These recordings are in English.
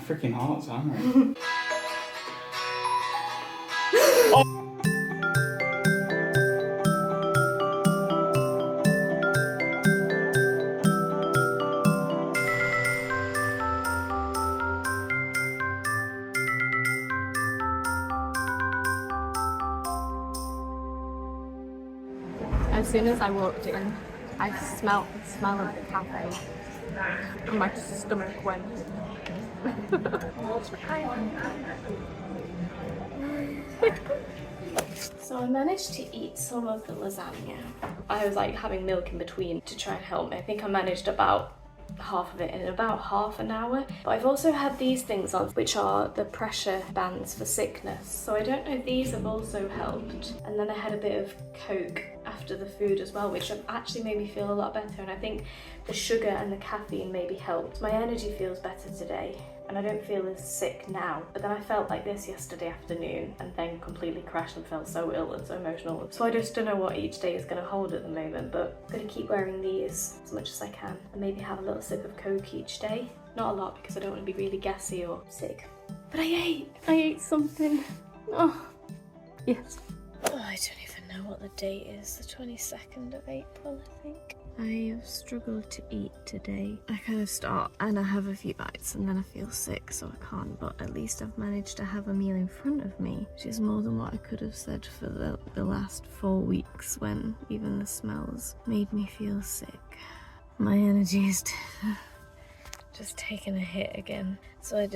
freaking heart's hungry. As soon as I walked in, I smelled the smell of the cafe and my stomach went. So I managed to eat some of the lasagna. I was like having milk in between to try and help me. I think I managed about half of it in about half an hour. But I've also had these things on, which are the pressure bands for sickness. So I don't know if these have also helped. And then I had a bit of Coke after the food as well, which actually made me feel a lot better. And I think the sugar and the caffeine maybe helped. My energy feels better today. And I don't feel as sick now. But then I felt like this yesterday afternoon and then completely crashed and felt so ill and so emotional. So I just don't know what each day is going to hold at the moment, but I'm going to keep wearing these as much as I can and maybe have a little sip of Coke each day. Not a lot because I don't want to be really gassy or sick. But I ate something. Oh, yes. Oh, I don't even know what the date is. The 22nd of April, I think. I have struggled to eat today. I kind of start and I have a few bites and then I feel sick, so I can't, but at least I've managed to have a meal in front of me, which is more than what I could have said for the last 4 weeks when even the smells made me feel sick. My energy is just taking a hit again, so I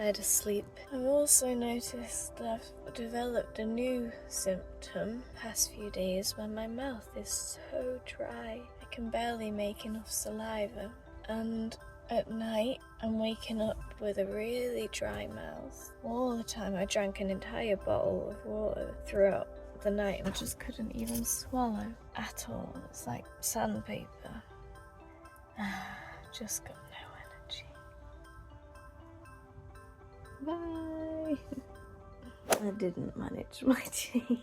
had to sleep. I've also noticed that I've developed a new symptom past few days when my mouth is so dry. I can barely make enough saliva, and at night I'm waking up with a really dry mouth. All the time I drank an entire bottle of water throughout the night and I just couldn't even swallow at all. It's like sandpaper. Just got no energy. Bye. I didn't manage my tea.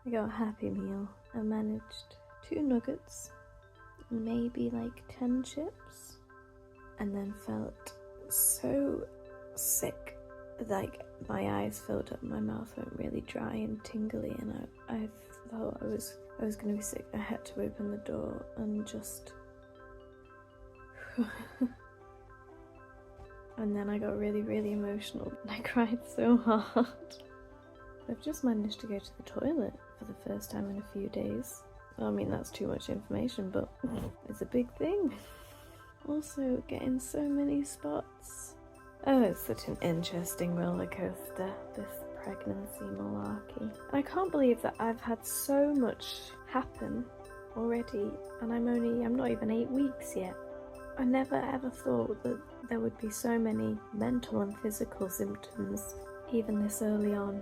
I got a Happy Meal. I managed 2 nuggets, maybe like 10 chips, and then felt so sick. Like my eyes filled up, my mouth went really dry and tingly, and I thought I was going to be sick. I had to open the door and just and then I got really, really emotional and I cried so hard. I've just managed to go to the toilet for the first time in a few days. I mean, that's too much information, but it's a big thing. Also, getting so many spots. Oh, it's such an interesting roller coaster, this pregnancy malarkey. I can't believe that I've had so much happen already, and I'm not even 8 weeks yet. I never ever thought that there would be so many mental and physical symptoms even this early on.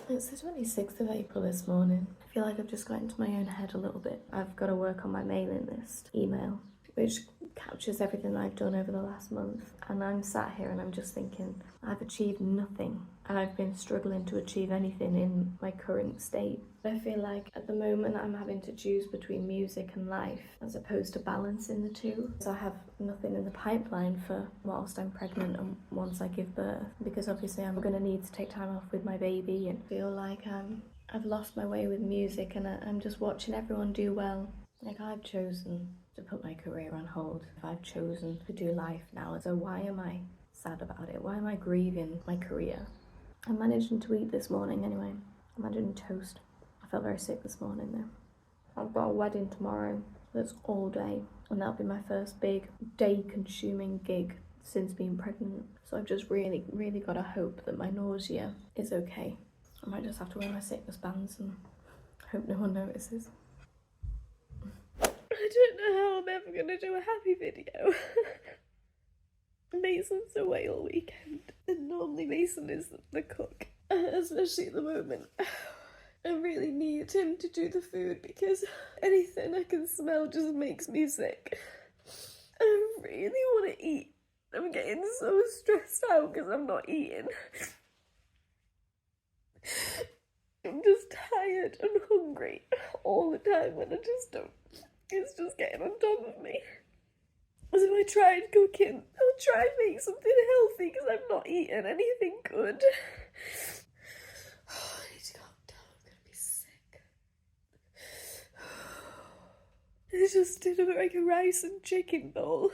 It's the 26th of April this morning. I feel like I've just got into my own head a little bit. I've got to work on my mailing list email, which captures everything I've done over the last month. And I'm sat here and I'm just thinking, I've achieved nothing. And I've been struggling to achieve anything in my current state. I feel like at the moment I'm having to choose between music and life as opposed to balancing the two. So I have nothing in the pipeline for whilst I'm pregnant and once I give birth, because obviously I'm going to need to take time off with my baby and feel like I've lost my way with music and I'm just watching everyone do well. Like, I've chosen to put my career on hold. I've chosen to do life now, so why am I sad about it? Why am I grieving my career? I'm managing to eat this morning anyway. I'm managing toast. I felt very sick this morning though. I've got a wedding tomorrow that's all day, and that'll be my first big day-consuming gig since being pregnant. So I've just really, really got to hope that my nausea is okay. I might just have to wear my sickness bands and hope no one notices. I don't know how I'm ever going to do a happy video. Mason's away all weekend, and normally Mason is the cook, especially at the moment. I really need him to do the food because anything I can smell just makes me sick. I really want to eat. I'm getting so stressed out because I'm not eating. I'm just tired and hungry all the time and I just don't It's just getting on top of me. As if I tried cooking, I'll try and make something healthy because I'm not eating anything good. I need to calm down, I'm gonna be sick. I just did like a rice and chicken bowl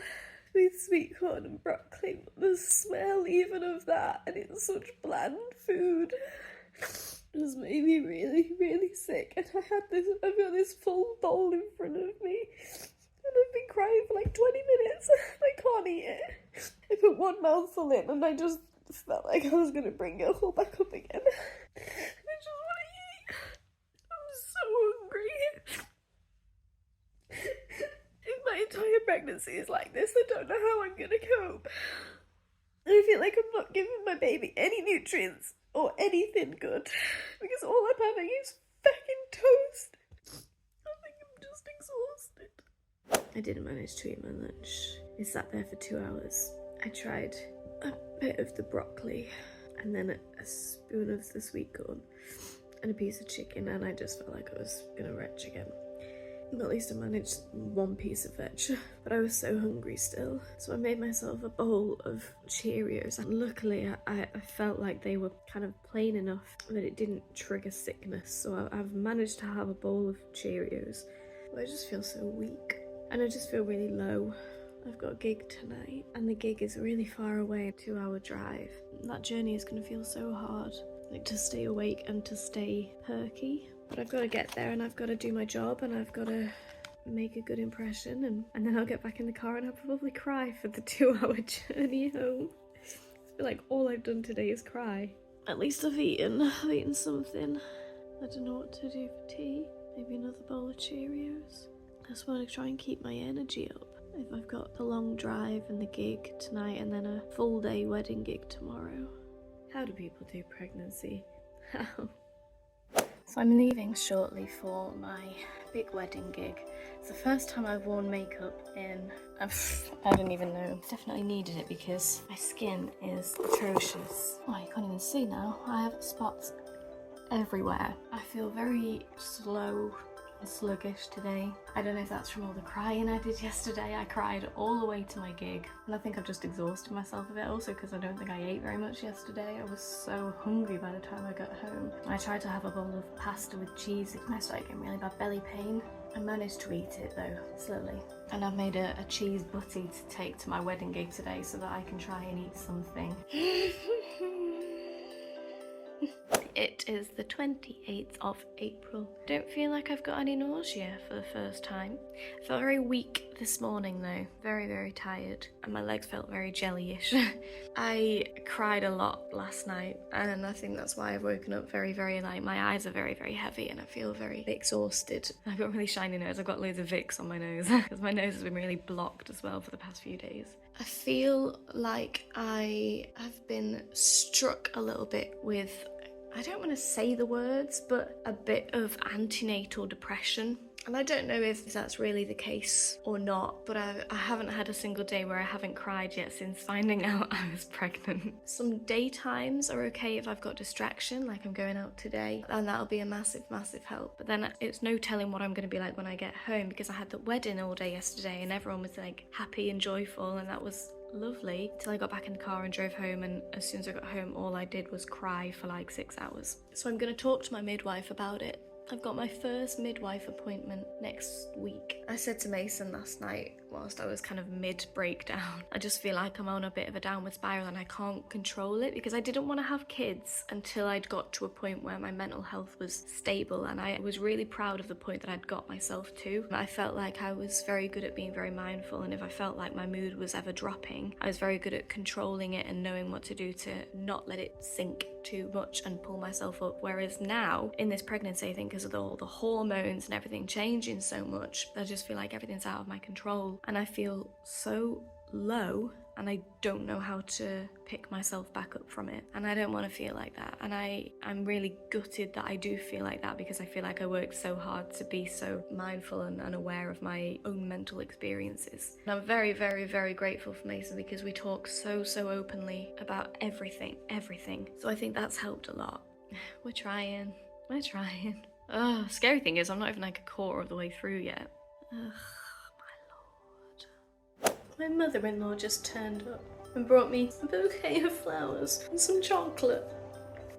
with sweet corn and broccoli, but the smell even of that, and it's such bland food, just made me really, really sick. And I've got this full bowl in front of me, and I've been crying for like 20 minutes. I can't eat it. I put one mouthful in and I just felt like I was going to bring it all back up again. I just want to eat. I'm so hungry. If my entire pregnancy is like this, I don't know how I'm going to cope. I feel like I'm not giving my baby any nutrients or anything good, because all I'm having is fucking toast. I think I'm just exhausted. I didn't manage to eat my lunch. It sat there for 2 hours. I tried a bit of the broccoli and then a spoon of the sweet corn and a piece of chicken, and I just felt like I was gonna retch again. But at least I managed one piece of veg, but I was so hungry still. So I made myself a bowl of Cheerios, and luckily I felt like they were kind of plain enough that it didn't trigger sickness. So I've managed to have a bowl of Cheerios, but I just feel so weak. And I just feel really low. I've got a gig tonight, and the gig is really far away, a 2-hour drive. That journey is going to feel so hard, like to stay awake and to stay perky. But I've got to get there, and I've got to do my job, and I've got to make a good impression, and then I'll get back in the car and I'll probably cry for the 2-hour journey home. I feel like all I've done today is cry. At least I've eaten something. I don't know what to do for tea. Maybe another bowl of Cheerios. I just want to try and keep my energy up. If I've got the long drive and the gig tonight and then a full day wedding gig tomorrow. How do people do pregnancy? How? So I'm leaving shortly for my big wedding gig. It's the first time I've worn makeup in, I don't even know. Definitely needed it because my skin is atrocious. Oh, you can't even see now. I have spots everywhere. I feel very slow and sluggish today. I don't know if that's from all the crying I did yesterday. I cried all the way to my gig, and I think I've just exhausted myself a bit, also because I don't think I ate very much yesterday. I was so hungry by the time I got home. I tried to have a bowl of pasta with cheese and I started getting really bad belly pain. I managed to eat it though, slowly. And I've made a cheese butty to take to my wedding gig today so that I can try and eat something. It is the 28th of April. Don't feel like I've got any nausea for the first time. I felt very weak this morning though, very, very tired, and my legs felt very jelly-ish. I cried a lot last night, and I think that's why I've woken up very, very light. My eyes are very, very heavy and I feel very exhausted. I've got a really shiny nose. I've got loads of Vicks on my nose because my nose has been really blocked as well for the past few days. I feel like I have been struck a little bit with, I don't want to say the words, but a bit of antenatal depression. And I don't know if that's really the case or not, but I haven't had a single day where I haven't cried yet since finding out I was pregnant. Some daytimes are okay if I've got distraction, like I'm going out today, and that'll be a massive, massive help. But then it's no telling what I'm going to be like when I get home, because I had the wedding all day yesterday and everyone was like happy and joyful, and that was lovely till I got back in the car and drove home, and as soon as I got home all I did was cry for like 6 hours. So I'm going to talk to my midwife about it. I've got my first midwife appointment next week. I said to Mason last night, whilst I was kind of mid-breakdown, I just feel like I'm on a bit of a downward spiral and I can't control it, because I didn't want to have kids until I'd got to a point where my mental health was stable, and I was really proud of the point that I'd got myself to. I felt like I was very good at being very mindful, and if I felt like my mood was ever dropping, I was very good at controlling it and knowing what to do to not let it sink too much and pull myself up. Whereas now, in this pregnancy, I think because of all the hormones and everything changing so much, I just feel like everything's out of my control, and I feel so low and I don't know how to pick myself back up from it, and I don't want to feel like that. And I'm really gutted that I do feel like that, because I feel like I worked so hard to be so mindful and unaware of my own mental experiences. And I'm very, very, very grateful for Mason, because we talk so openly about everything. So I think that's helped a lot. We're trying. Scary thing is I'm not even like a quarter of the way through yet. Ugh, my lord. My mother-in-law just turned up and brought me a bouquet of flowers and some chocolate.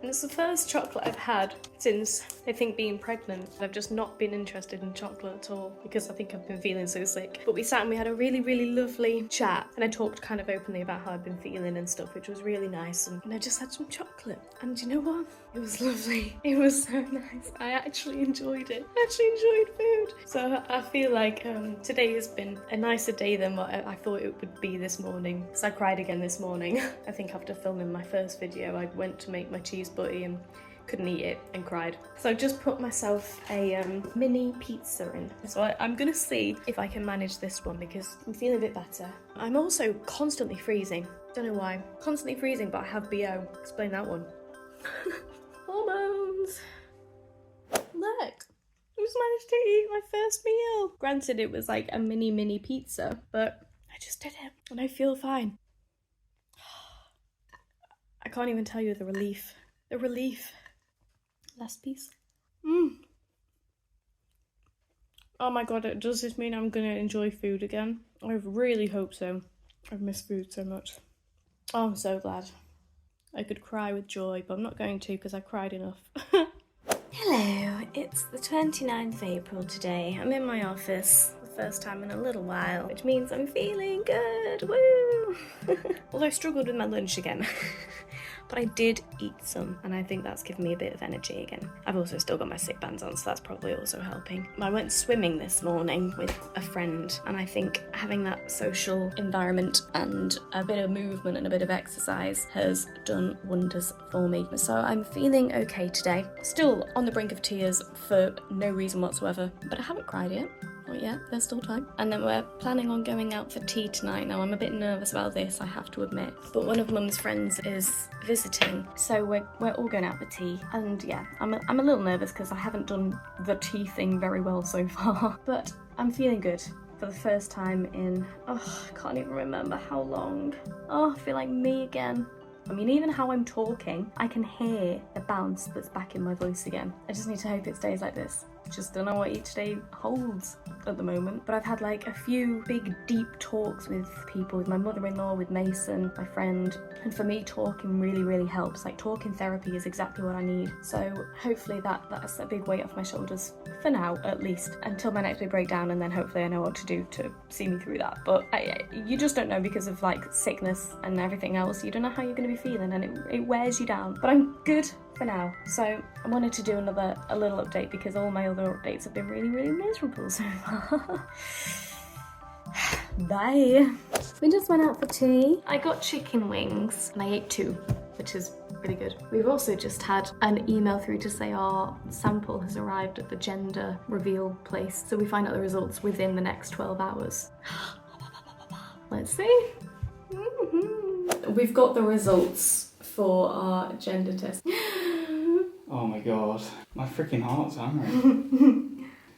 And it's the first chocolate I've had since, I think, being pregnant. I've just not been interested in chocolate at all because I think I've been feeling so sick. But we sat and we had a really, really lovely chat, and I talked kind of openly about how I've been feeling and stuff, which was really nice. And I just had some chocolate. And you know what? It was lovely. It was so nice. I actually enjoyed it. I actually enjoyed food. So I feel like today has been a nicer day than what I thought it would be this morning. Because I cried again this morning. I think after filming my first video, I went to make my cheese butty and couldn't eat it and cried. So I just put myself a mini pizza in. So I'm gonna see if I can manage this one because I'm feeling a bit better. I'm also constantly freezing. Don't know why. Constantly freezing, but I have BO. Explain that one. Hormones. Look, I just managed to eat my first meal. Granted, it was like a mini pizza, but I just did it and I feel fine. I can't even tell you the relief. The relief. Last piece. Oh my god, does this mean I'm gonna enjoy food again? I really hope so. I've missed food so much. Oh, I'm so glad. I could cry with joy, but I'm not going to because I cried enough. Hello, it's the 29th of April today. I'm in my office. First time in a little while, which means I'm feeling good. Woo! Although I struggled with my lunch again. But I did eat some, and I think that's given me a bit of energy again. I've also still got my sick bands on, so that's probably also helping. I went swimming this morning with a friend, and I think having that social environment and a bit of movement and a bit of exercise has done wonders for me. So I'm feeling okay today. Still on the brink of tears for no reason whatsoever, but I haven't cried yet. Not yet, there's still time. And then we're planning on going out for tea tonight. Now, I'm a bit nervous about this, I have to admit. But one of Mum's friends is visiting, so we're all going out for tea. And yeah, I'm a little nervous because I haven't done the tea thing very well so far. But I'm feeling good for the first time in, I can't even remember how long. I feel like me again. I mean, even how I'm talking, I can hear the bounce that's back in my voice again. I just need to hope it stays like this. Just don't know what each day holds at the moment. But I've had like a few big deep talks with people, with my mother-in-law, with Mason, my friend. And for me, talking really helps. Like talking therapy is exactly what I need. So hopefully that's a big weight off my shoulders for now, at least, until my next big breakdown. And then hopefully I know what to do to see me through that. But you just don't know because of like sickness and everything else. You don't know how you're going to be feeling and it wears you down. But I'm good for now. So I wanted to do a little update because all my other updates have been really miserable so far. Bye. We just went out for tea. I got chicken wings and I ate 2, which is really good. We've also just had an email through to say our sample has arrived at the gender reveal place. So we find out the results within the next 12 hours. Let's see. We've got the results for our gender test. Oh my god, my freaking heart's angry.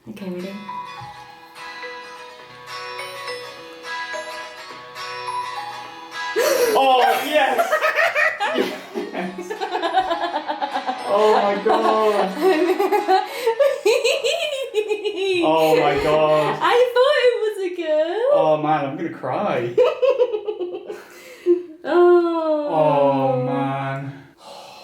Okay, ready? Oh, yes! Yes! Oh my god! Oh my god! I thought it was a girl! Oh man, I'm gonna cry. Oh man.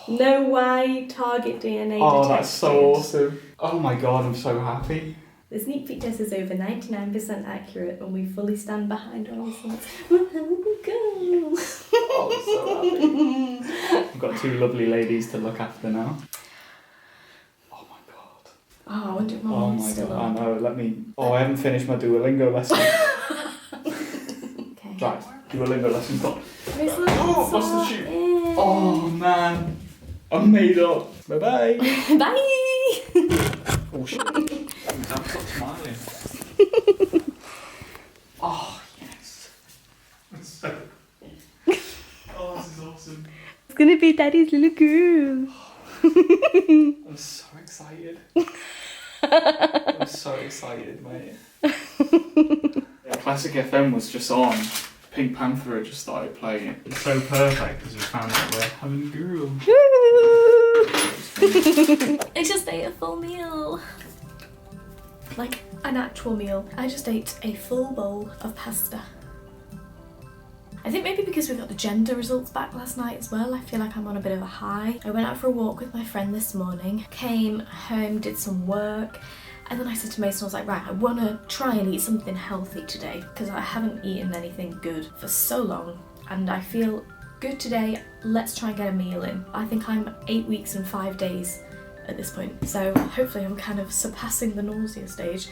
No way, target DNA Oh, detected. that's so awesome. Oh my god, I'm so happy. The sneak peek test is over 99% accurate and we fully stand behind our results. We're having a go. Oh, I'm so happy. I've got 2 lovely ladies to look after now. Oh my god. Oh, I wonder if my Oh mum's my still god, I on. know, I haven't finished my Duolingo lesson. Okay. Right, Duolingo lesson's done. Oh, what's the shoot? Oh man, I'm made up. Bye bye. Bye. Oh shit. I'm stop smiling. Oh yes. Oh, this is awesome. It's gonna be Daddy's little girl. I'm so excited. I'm so excited, mate. Classic FM was just on. Pink Panther had just started playing. It's so perfect because we found out we're having a girl. I just ate a full meal. Like an actual meal. I just ate a full bowl of pasta. I think maybe because we got the gender results back last night as well, I feel like I'm on a bit of a high. I went out for a walk with my friend this morning, came home, did some work, and then I said to Mason, I was like, right, I want to try and eat something healthy today because I haven't eaten anything good for so long and I feel good today. Let's try and get a meal in. I think I'm 8 weeks and 5 days at this point, so hopefully I'm kind of surpassing the nausea stage.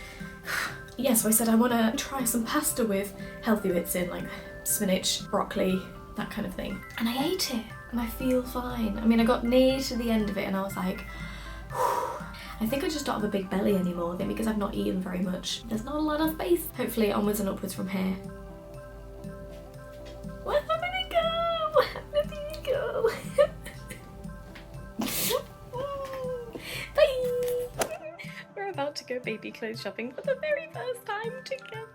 Yeah, so I said I want to try some pasta with healthy bits in, like spinach, broccoli, that kind of thing. And I ate it and I feel fine. I mean, I got near to the end of it and I was like, whew. I think I just don't have a big belly anymore, I think because I've not eaten very much. There's not a lot of space. Hopefully onwards and upwards from here. Where am I gonna go? Where do you go? Bye! We're about to go baby clothes shopping for the very first time together.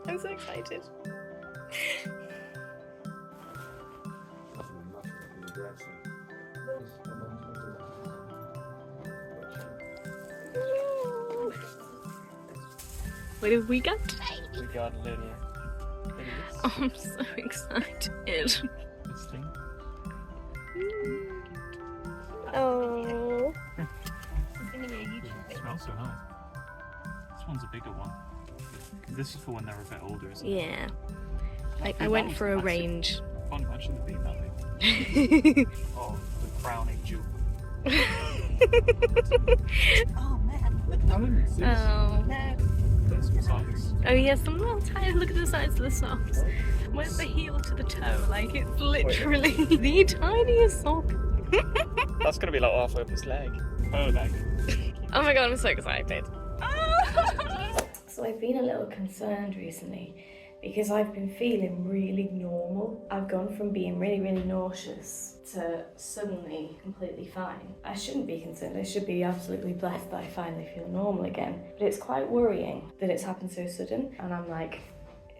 I'm so excited. What have we got? We got little. Oh, I'm so excited. This thing. Oh. It smells so nice. This one's a bigger one. This is for when they're a bit older, isn't it? Yeah. I went for a range. Can't imagine it being that big. Oh, the crowning jewel. Oh man. Oh. No. There's some socks. Oh yeah, some little tiny, look at the size of the socks. Where's the heel to the toe? Like it's literally the tiniest sock. That's gonna be like halfway up his leg. Her leg. Oh my god, I'm so excited. So I've been a little concerned recently because I've been feeling really normal. I've gone from being really, really nauseous to suddenly completely fine. I shouldn't be concerned. I should be absolutely blessed that I finally feel normal again. But it's quite worrying that it's happened so sudden. And I'm like,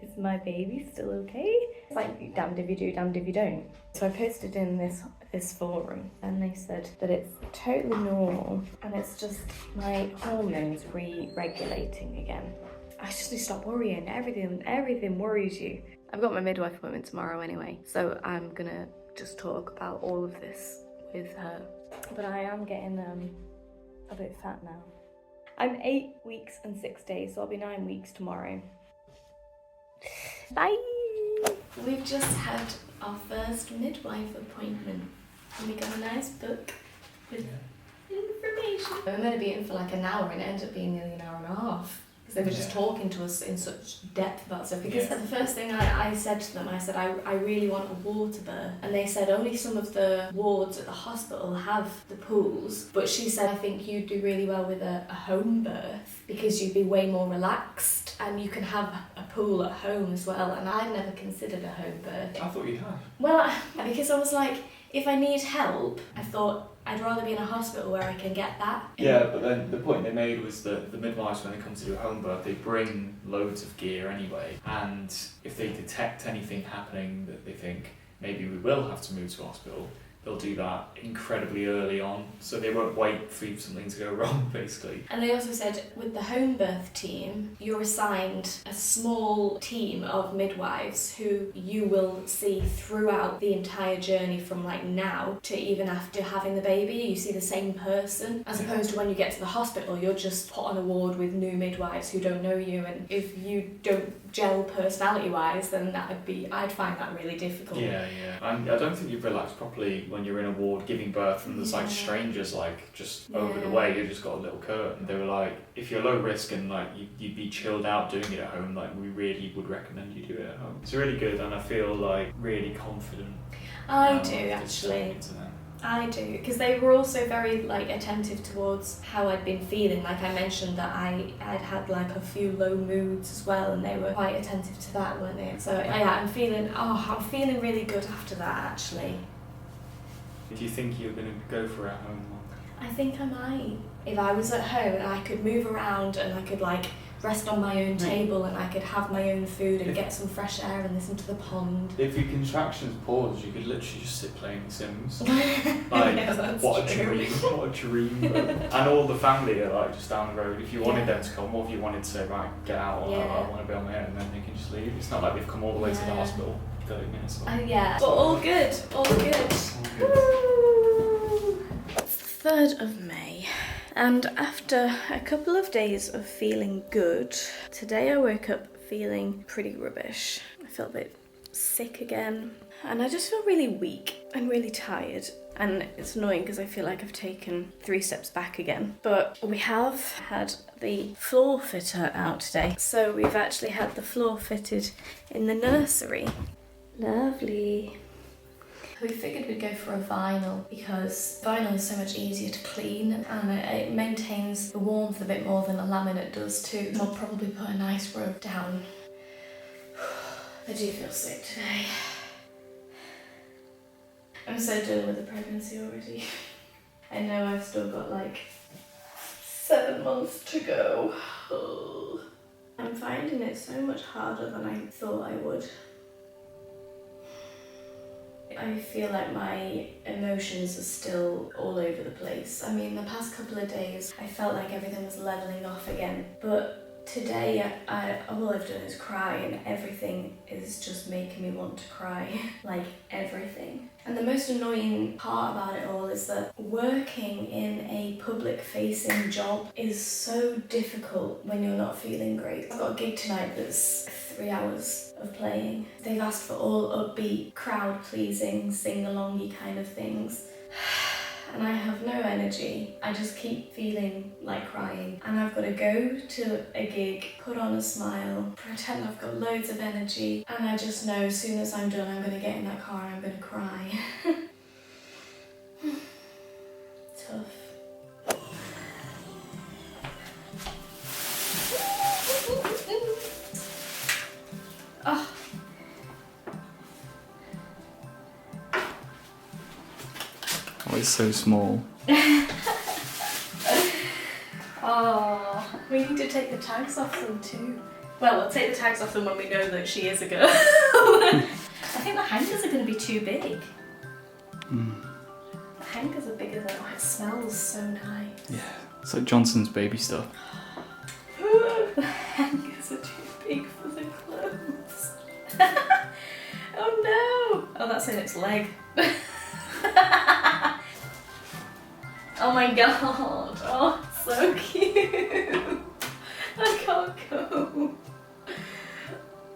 is my baby still okay? It's like, damned if you do, damned if you don't. So I posted in this forum and they said that it's totally normal and it's just my hormones re-regulating again. I just need to stop worrying. Everything worries you. I've got my midwife appointment tomorrow anyway, so I'm gonna just talk about all of this with her. But I am getting a bit fat now. I'm 8 weeks and 6 days, so I'll be 9 weeks tomorrow. Bye! We've just had our first midwife appointment and we got a nice book with information. We were meant to be in for like an hour and it ended up being nearly an hour and a half. They were just talking to us in such depth about stuff. Because the first thing I said to them, I said, I really want a water birth. And they said only some of the wards at the hospital have the pools. But she said, I think you'd do really well with a home birth because you'd be way more relaxed and you can have a pool at home as well. And I'd never considered a home birth. I thought you had. Well, because I was like, if I need help, I thought I'd rather be in a hospital where I can get that. Yeah, but then the point they made was that the midwives, when they come to do a home birth, they bring loads of gear anyway. And if they detect anything happening that they think maybe we will have to move to hospital, they'll do that incredibly early on. So they won't wait for something to go wrong, basically. And they also said with the home birth team, you're assigned a small team of midwives who you will see throughout the entire journey from like now to even after having the baby. You see the same person, as opposed to when you get to the hospital, you're just put on a ward with new midwives who don't know you. And if you don't gel personality-wise, then I'd find that really difficult. Yeah. I don't think you've relaxed properly when you're in a ward giving birth and there's like strangers like just over the way. You've just got a little curtain. They were like, if you're low risk and like you'd be chilled out doing it at home, like we really would recommend you do it at home. It's really good and I feel like really confident. I do actually. I do, because they were also very like attentive towards how I'd been feeling. Like I mentioned that I'd had like a few low moods as well, and they were quite attentive to that, weren't they? So yeah, I'm feeling really good after that actually. Do you think you're going to go for a home one? I think I might. If I was at home and I could move around and I could like rest on my own table and I could have my own food and get some fresh air and listen to the pond. If your contractions paused, you could literally just sit playing Sims. Like, Yeah, what a true. dream, what a dream. And all the family are like just down the road. If you wanted them to come, or if you wanted to say, right, get out, or I want to be on my own, then they can just leave. It's not like they've come all the way to the hospital, 30 minutes away. Yeah, but all good, all good. All good. It's the 3rd of May. And after a couple of days of feeling good, today I woke up feeling pretty rubbish. I felt a bit sick again, and I just feel really weak and really tired. And it's annoying because I feel like I've taken 3 steps back again. But we have had the floor fitter out today. So we've actually had the floor fitted in the nursery. Lovely. We figured we'd go for a vinyl because vinyl is so much easier to clean and it maintains the warmth a bit more than a laminate does too. I'll probably put a nice row down. I do feel sick today. I'm so done with the pregnancy already. I know I've still got like 7 months to go. Oh. I'm finding it so much harder than I thought I would. I feel like my emotions are still all over the place. I mean, the past couple of days, I felt like everything was levelling off again. But today, all I've done is cry, and everything is just making me want to cry. Like, everything. And the most annoying part about it all is that working in a public-facing job is so difficult when you're not feeling great. I've got a gig tonight that's 3 hours of playing. They've asked for all upbeat, crowd-pleasing, sing-alongy kind of things. And I have no energy. I just keep feeling like crying. And I've got to go to a gig, put on a smile, pretend I've got loads of energy, and I just know as soon as I'm done, I'm going to get in that car and I'm going to cry. Tough. Oh. Oh, it's so small. Oh, we need to take the tags off them too. Well, we'll take the tags off them when we know that she is a girl. I think the hangers are going to be too big. The hangers are bigger than... Oh, it smells so nice. Yeah, it's like Johnson's baby stuff. The hangers are too big for the clothes. Oh no! Oh, that's in its leg. Oh my god! Oh, so cute! I can't go.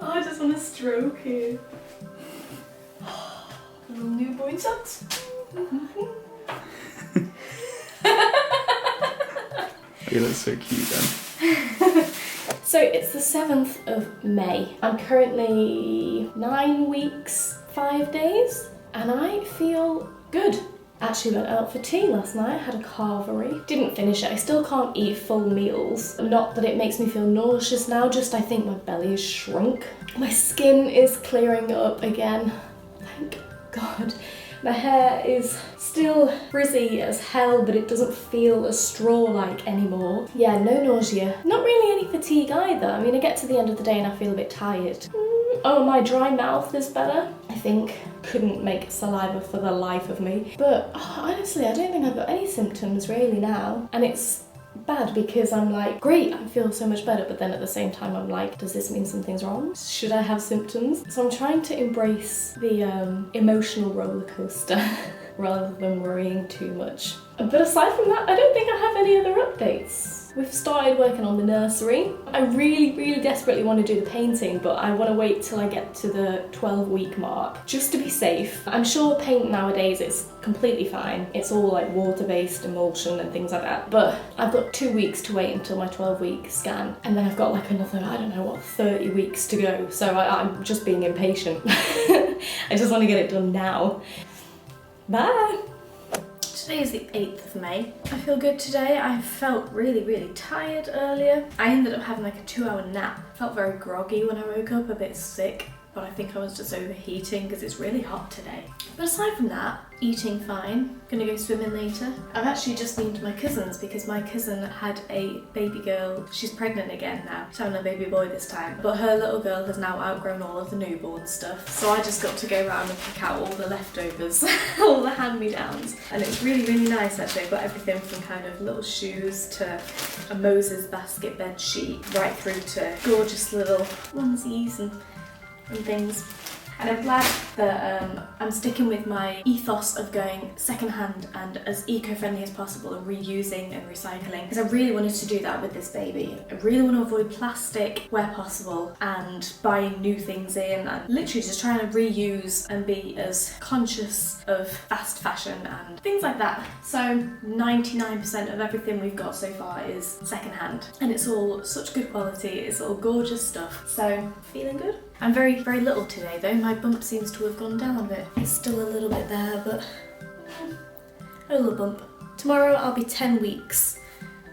Oh, I just want to stroke it. Little newborn socks. You look so cute then. So it's the 7th of May. I'm currently 9 weeks, 5 days, and I feel good. Actually went out for tea last night, had a carvery. Didn't finish it, I still can't eat full meals. Not that it makes me feel nauseous now, just I think my belly is shrunk. My skin is clearing up again, thank God. My hair is still frizzy as hell, but it doesn't feel as straw-like anymore. Yeah, no nausea. Not really any fatigue either. I mean, I get to the end of the day and I feel a bit tired. Oh, my dry mouth is better. I think couldn't make saliva for the life of me. But honestly, I don't think I've got any symptoms really now. And it's bad because I'm like, great, I feel so much better, but then at the same time I'm like, does this mean something's wrong? Should I have symptoms? So I'm trying to embrace the emotional roller coaster rather than worrying too much. But aside from that, I don't think I have any other updates. We've started working on the nursery. I really desperately want to do the painting, but I want to wait till I get to the 12-week mark, just to be safe. I'm sure paint nowadays is completely fine. It's all like water-based emulsion and things like that. But I've got 2 weeks to wait until my 12-week scan, and then I've got like another, I don't know what, 30 weeks to go. So I'm just being impatient. I just want to get it done now. Bye! Today is the 8th of May. I feel good today. I felt really tired earlier. I ended up having like a 2-hour nap. Felt very groggy when I woke up, a bit sick, but I think I was just overheating because it's really hot today. But aside from that, eating fine. Gonna go swimming later. I've actually just been to my cousin's because my cousin had a baby girl. She's pregnant again now. She's having a baby boy this time. But her little girl has now outgrown all of the newborn stuff. So I just got to go around and pick out all the leftovers, all the hand-me-downs. And it's really, really nice actually. I've got everything from kind of little shoes to a Moses basket bed sheet, right through to gorgeous little onesies and things. And I'm glad that I'm sticking with my ethos of going second-hand and as eco-friendly as possible and reusing and recycling, because I really wanted to do that with this baby. I really want to avoid plastic where possible and buying new things in and literally just trying to reuse and be as conscious of fast fashion and things like that. So 99% of everything we've got so far is second-hand, and it's all such good quality, it's all gorgeous stuff, so feeling good. I'm very, very little today though. My bump seems to have gone down a bit. It's still a little bit there, but a little bump. Tomorrow I'll be 10 weeks,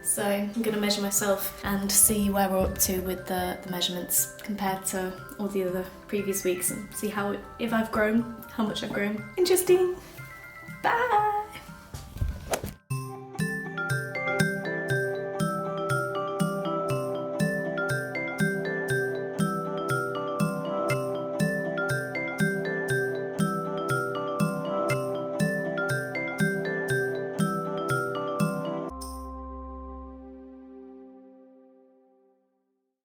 so I'm going to measure myself and see where we're up to with the measurements compared to all the other previous weeks and see if I've grown, how much I've grown. Interesting. Bye!